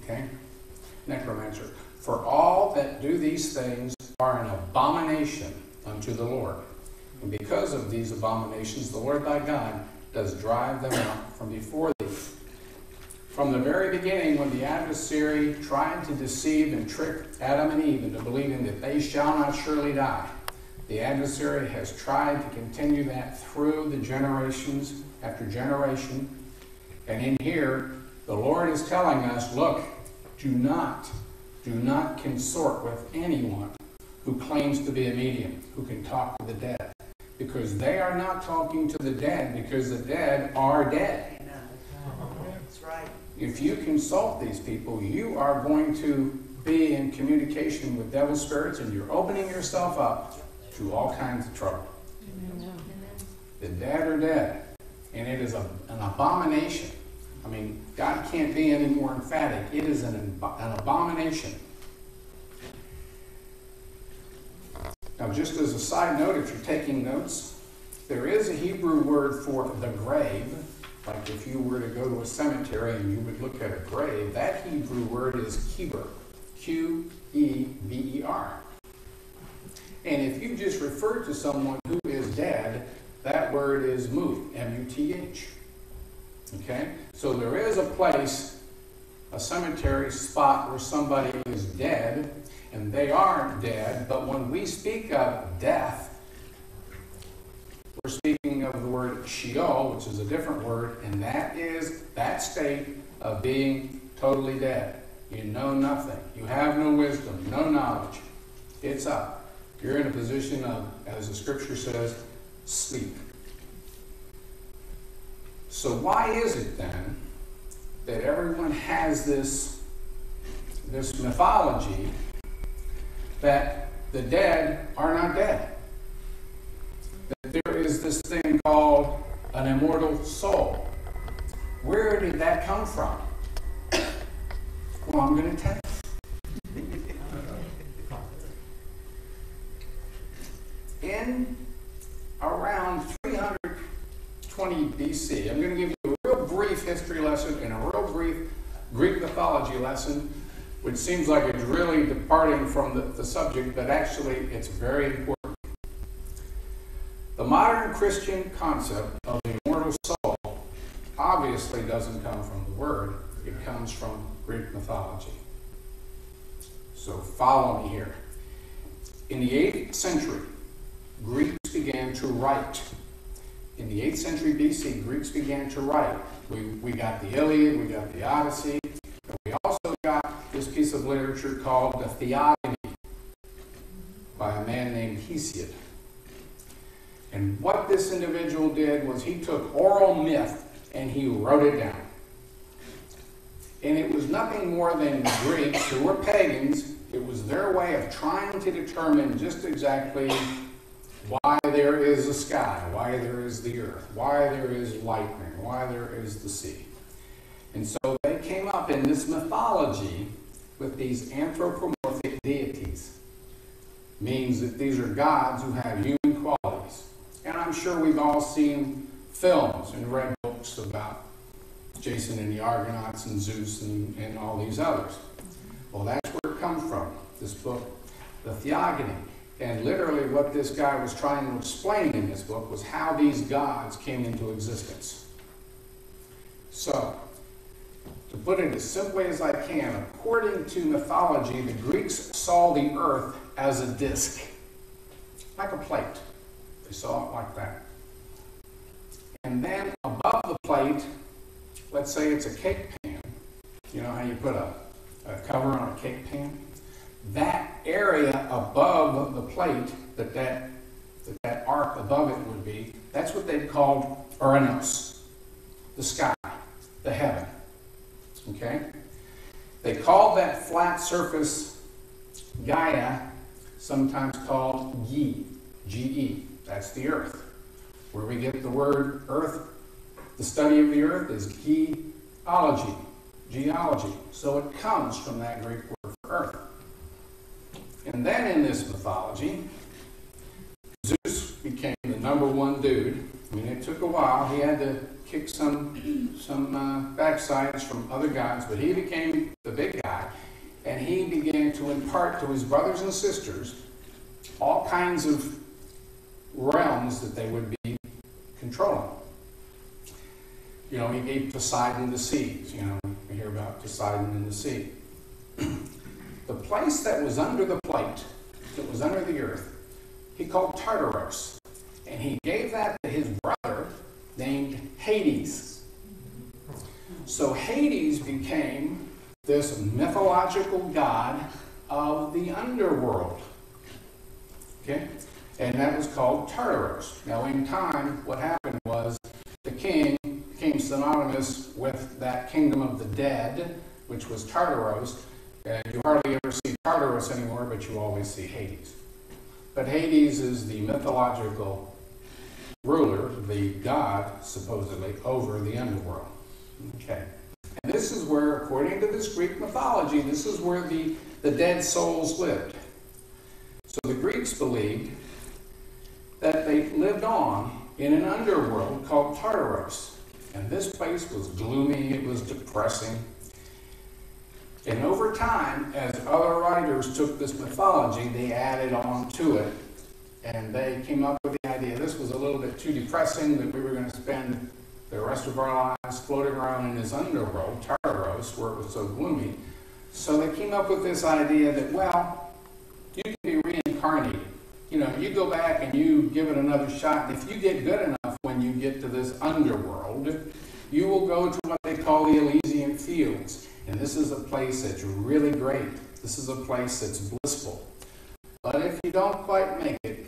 Okay? Necromancer. For all that do these things are an abomination unto the Lord. And because of these abominations, the Lord thy God does drive them out from before thee. From the very beginning, when the adversary tried to deceive and trick Adam and Eve into believing that they shall not surely die, the adversary has tried to continue that through the generations after generation. And in here, the Lord is telling us, look, do not consort with anyone who claims to be a medium, who can talk to the dead. Because they are not talking to the dead, because the dead are dead. That's right. If you consult these people, you are going to be in communication with devil spirits, and you're opening yourself up to all kinds of trouble. Amen. The dead are dead, and it is an abomination. I mean, God can't be any more emphatic. It is an abomination. Now, just as a side note, if you're taking notes, there is a Hebrew word for the grave. Like if you were to go to a cemetery and you would look at a grave, that Hebrew word is Keber. Q-E-B-E-R. And if you just refer to someone who is dead, that word is muth, M-U-T-H. Okay? So there is a place, a cemetery spot where somebody is dead, and they are dead, but when we speak of death, we're speaking of the word Sheol, which is a different word, and that is that state of being totally dead. You know nothing. You have no wisdom, no knowledge. It's up. You're in a position of, as the scripture says, sleep. So why is it then that everyone has this mythology that the dead are not dead? That there is this thing called an immortal soul. Where did that come from? Well, I'm going to tell you. In around 320 BC, I'm going to give you a real brief history lesson and a real brief Greek mythology lesson, which seems like it's really departing from the subject, but actually it's very important. The modern Christian concept of the immortal soul obviously doesn't come from the Word. It comes from Greek mythology. So follow me here. In the 8th century, Greeks began to write. In the 8th century BC, Greeks began to write. We got the Iliad, we got the Odyssey, and we also got this piece of literature called the Theogony by a man named Hesiod. And what this individual did was he took oral myth and he wrote it down. And it was nothing more than the Greeks, who were pagans, it was their way of trying to determine just exactly why there is a sky, why there is the earth, why there is lightning, why there is the sea. And so they came up in this mythology with these anthropomorphic deities. Means that these are gods who have human qualities. And I'm sure we've all seen films and read books about Jason and the Argonauts and Zeus and all these others. Well, that's where it comes from, this book, the Theogony. And literally what this guy was trying to explain in this book was how these gods came into existence. So, to put it as simply as I can, according to mythology, the Greeks saw the earth as a disc, like a plate. They saw it like that. And then above the plate, let's say it's a cake pan. You know how you put a cover on a cake pan? That area above the plate, that arc above it would be, that's what they called Uranos, the sky, the heaven. Okay? They called that flat surface Gaia, sometimes called Ge, G-E. That's the earth. Where we get the word earth, the study of the earth is geology. So it comes from that Greek word for earth. And then in this mythology, Zeus became the #1 dude. I mean, it took a while. He had to kicked some backsides from other gods, but he became the big guy, and he began to impart to his brothers and sisters all kinds of realms that they would be controlling. You know, he gave Poseidon the seas. You know, we hear about Poseidon in the sea. The place that was under the plate, that was under the earth, he called Tartaros. And he gave that to his brother named Hades. So Hades became this mythological god of the underworld. Okay? And that was called Tartaros. Now in time, what happened was the king became synonymous with that kingdom of the dead, which was Tartaros. You hardly ever see Tartarus anymore, but you always see Hades. But Hades is the mythological ruler, the god, supposedly, over the underworld. Okay. And this is where, according to this Greek mythology, this is where the dead souls lived. So the Greeks believed that they lived on in an underworld called Tartaros. And this place was gloomy, it was depressing. And over time, as other writers took this mythology, they added on to it. And they came up with the idea this was a little bit too depressing, that we were going to spend the rest of our lives floating around in this underworld, Tartaros, where it was so gloomy. So they came up with this idea that, well, you can be reincarnated. You know, you go back and you give it another shot, and if you get good enough when you get to this underworld, you will go to what they call the Elysian Fields. And this is a place that's really great. This is a place that's blissful. But if you don't quite make it,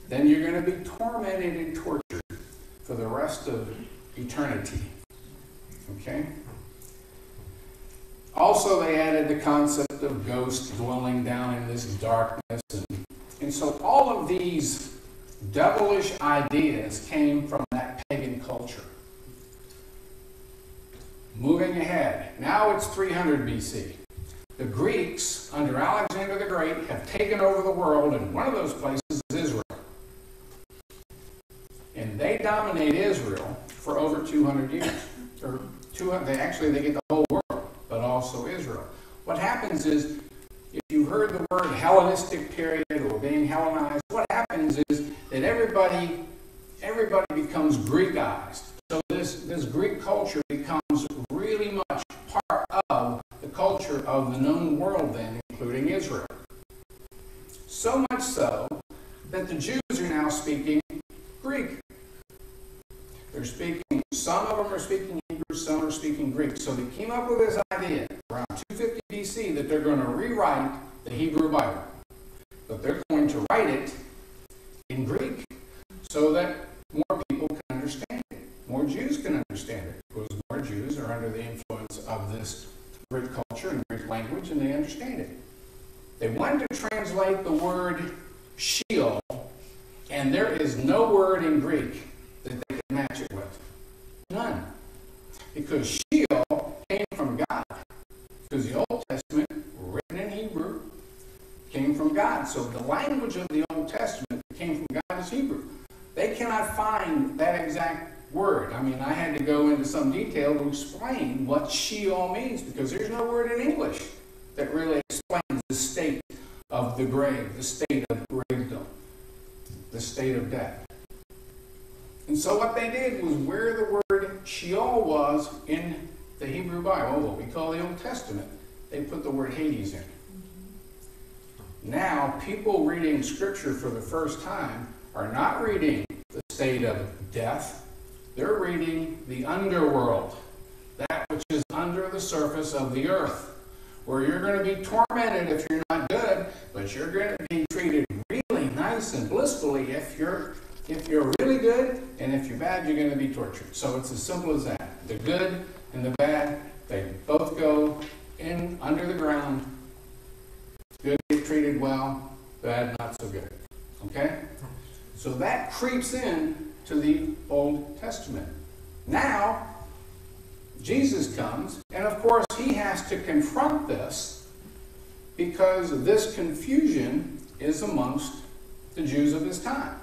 then you're going to be tormented and tortured for the rest of eternity. Okay? Also, they added the concept of ghosts dwelling down in this darkness. And so all of these devilish ideas came from that pagan culture. Moving ahead, now it's 300 BC. The Greeks, under Alexander the Great, have taken over the world, and one of those places is Israel. And they dominate Israel for over 200 years. Or 200, they get the whole world, but also Israel. What happens is, if you heard the word Hellenistic period or being Hellenized, what happens is that everybody becomes Greekized. So this Greek culture becomes really much part of the culture of the known world then, including Israel. So much so that the Jews are now speaking Greek. They're speaking, some of them are speaking Hebrew, some are speaking Greek. So they came up with this idea around 250 BC that they're going to rewrite the Hebrew Bible. But they're going to write it in Greek so that more people can understand it. More Jews can understand it, because more Jews are under the influence of this Greek culture and Greek language, and they understand it. They wanted to translate the word Sheol, and there is no word in Greek that they can match it with. None. Because Sheol came from God. Because the Old Testament, written in Hebrew, came from God. So the language of the Old Testament that came from God is Hebrew. They cannot find that exact word. I mean, I had to go into some detail to explain what Sheol means, because there's no word in English that really explains the state of the grave, the state of gravedom, the state of death. And so what they did was, where the word Sheol was in the Hebrew Bible, what we call the Old Testament, they put the word Hades in. Now, people reading Scripture for the first time are not reading the state of death. They're reading the underworld, that which is under the surface of the earth, where you're going to be tormented if you're not good, but you're going to be treated really nice and blissfully if you're really good, and if you're bad, you're going to be tortured. So it's as simple as that. The good and the bad, they both go in under the ground. Good get treated well, bad not so good. Okay? So that creeps in to the Old Testament. Now, Jesus comes, and of course he has to confront this, because this confusion is amongst the Jews of his time.